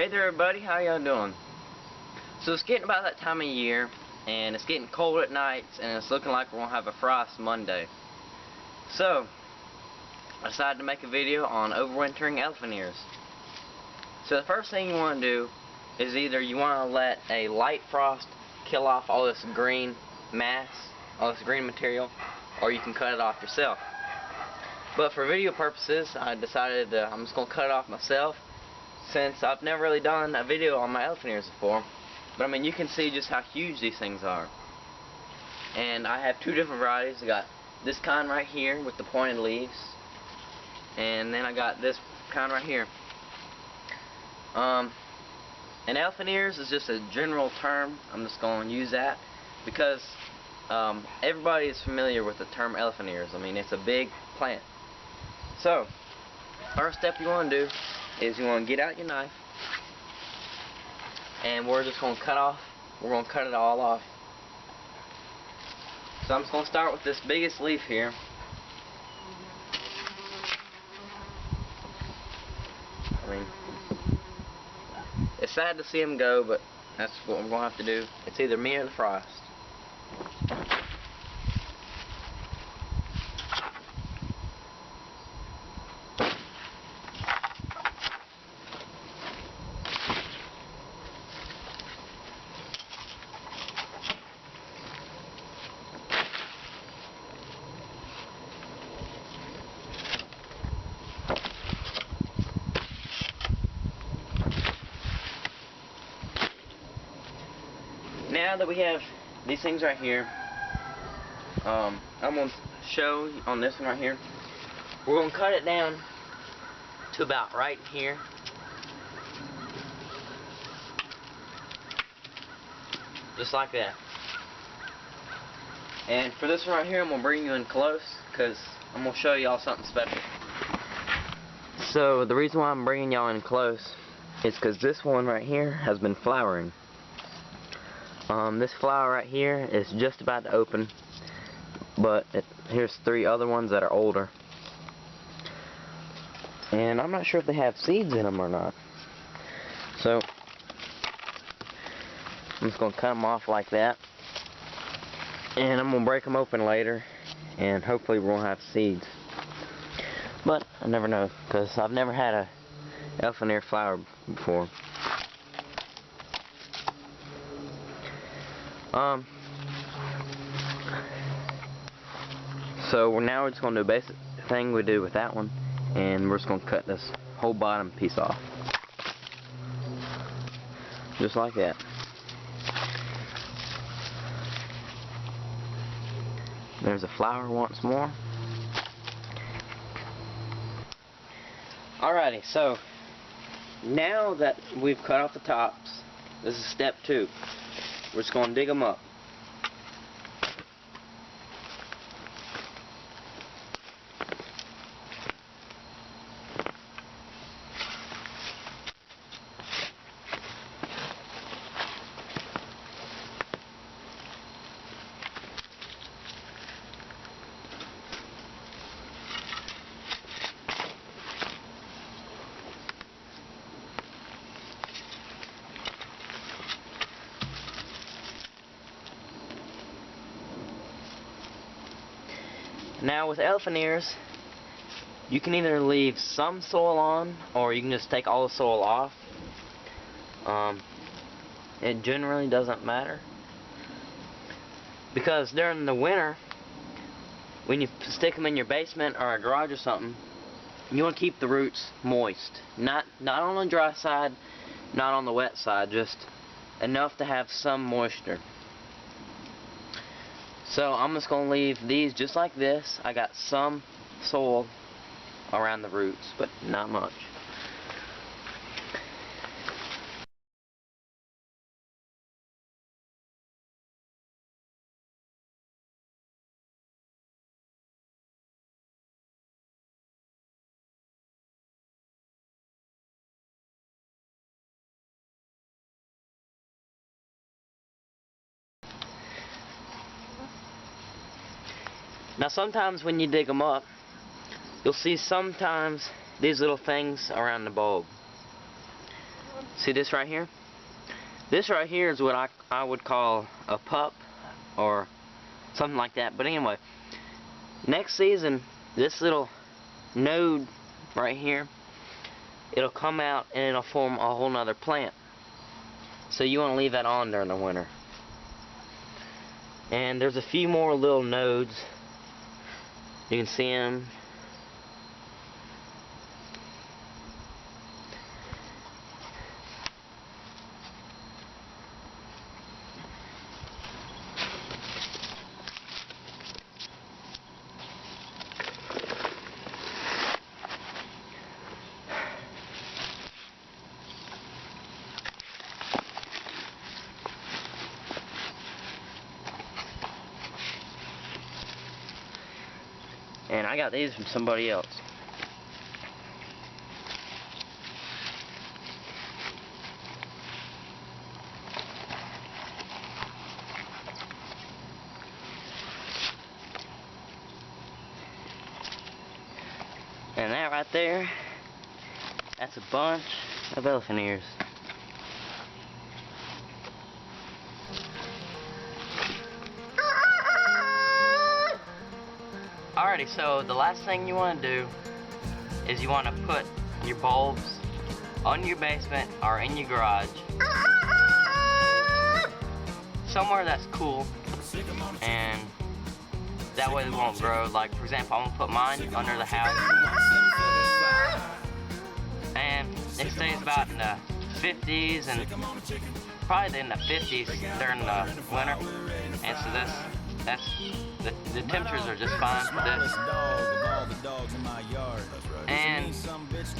Hey there everybody, how y'all doing? So it's getting about that time of year, and it's getting cold at nights, and it's looking like we're going to have a frost Monday. So, I decided to make a video on overwintering elephant ears. So the first thing you want to do is either you want to let a light frost kill off all this green mass, all this green material, or you can cut it off yourself. But for video purposes, I decided I'm just going to cut it off myself, since I've never really done a video on my elephant ears before. But I mean, you can see just how huge these things are. And I have two different varieties. I got this kind right here with the pointed leaves, and then I got this kind right here. And elephant ears is just a general term. I'm just going to use that because everybody is familiar with the term elephant ears. I mean, it's a big plant. So, first step you want to do is you want to get out your knife, and we're just going to cut it all off. So I'm just going to start with this biggest leaf here. I mean, it's sad to see him go, but that's what we're going to have to do. It's either me or the frost. Now that we have these things right here, I'm going to show on this one right here. We're going to cut it down to about right here. Just like that. And for this one right here, I'm going to bring you in close because I'm going to show y'all something special. So the reason why I'm bringing y'all in close is because this one right here has been flowering. This flower right here is just about to open, but here's three other ones that are older. And I'm not sure if they have seeds in them or not. So I'm just going to cut them off like that. And I'm going to break them open later, and hopefully we won't have seeds. But I never know, because I've never had a elephant ear flower before. So now we're just going to do a basic thing we do with that one, and we're just going to cut this whole bottom piece off. Just like that. There's a flower once more. Alrighty, so now that we've cut off the tops, this is step 2. We're just going to dig them up. Now with elephant ears, you can either leave some soil on, or you can just take all the soil off. It generally doesn't matter, because during the winter, when you stick them in your basement or a garage or something, you want to keep the roots moist. Not on the dry side, not on the wet side, just enough to have some moisture. So I'm just going to leave these just like this. I got some soil around the roots, but not much. Now sometimes when you dig them up, you'll see sometimes these little things around the bulb. See this right here? This right here is what I would call a pup or something like that. But anyway, next season, this little node right here, it'll come out and it'll form a whole nother plant. So you want to leave that on during the winter. And there's a few more little nodes. You can see them. And I got these from somebody else. And that right there, that's a bunch of elephant ears. Alrighty, so the last thing you want to do is you want to put your bulbs on your basement or in your garage. Somewhere that's cool, and that way they won't grow. Like, for example, I'm going to put mine under the house, and it stays about in the 50s and probably in the 50s during the winter. And so the temperatures are just fine for this. And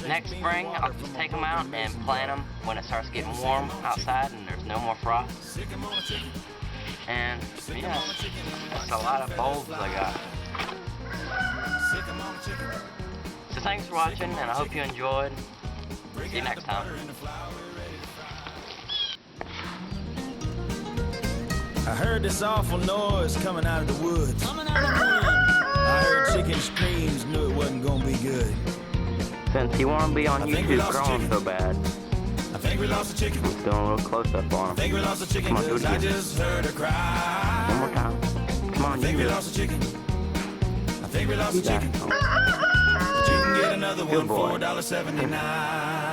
next spring, I'll just take them out and plant them when it starts getting warm outside and there's no more frost. And yeah, that's a lot of bulbs I got. So thanks for watching, and I hope you enjoyed. See you next time. I heard this awful noise coming out of the woods. I heard chicken screams, knew it wasn't gonna be good. Since you want to be on YouTube growing so bad, I think we lost a chicken. let's do a little close up on I think him. we lost a chicken. Come on, do it I again. just heard her cry. One more time. Come on, I you think we do it. lost a chicken. I think we lost a Yeah. chicken. But you can get another Good one boy. for $1.79.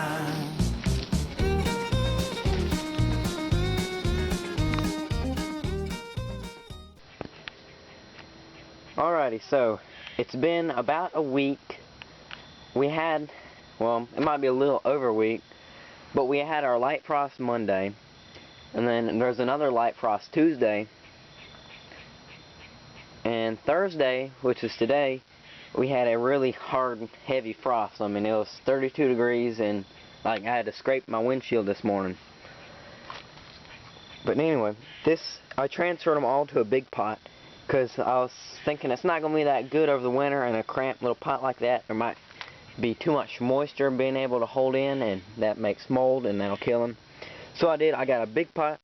Alrighty, so it's been about a week. We had, well, it might be a little over a week, but we had our light frost Monday, and then there's another light frost Tuesday, and Thursday, which is today, we had a really hard, heavy frost. I mean, it was 32 degrees, and like I had to scrape my windshield this morning. But anyway, I transferred them all to a big pot, because I was thinking it's not going to be that good over the winter in a cramped little pot like that. There might be too much moisture being able to hold in, and that makes mold, and that'll kill them. So I did. I got a big pot,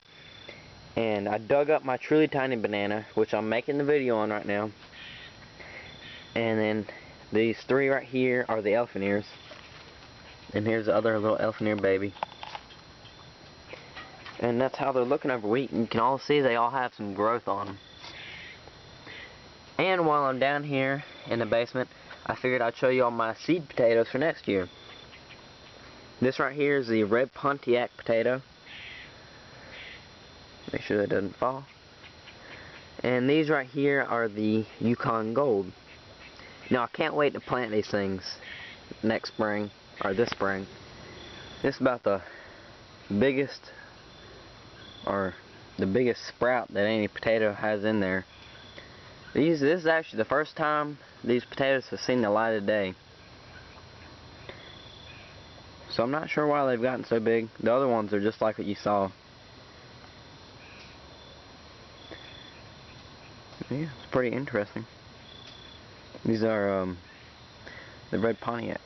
and I dug up my truly tiny banana, which I'm making the video on right now. And then these three right here are the elephant ears. And here's the other little elephant ear baby. And that's how they're looking over wheat. You can all see they all have some growth on them. And while I'm down here in the basement, I figured I'd show you all my seed potatoes for next year. This right here is the red Pontiac potato. Make sure that doesn't fall. And these right here are the Yukon Gold. Now I can't wait to plant these things next spring, or this spring. This is about the biggest, or the biggest sprout that any potato has in there. This is actually the first time these potatoes have seen the light of day. So I'm not sure why they've gotten so big. The other ones are just like what you saw. Yeah, it's pretty interesting. These are the red Pontiac.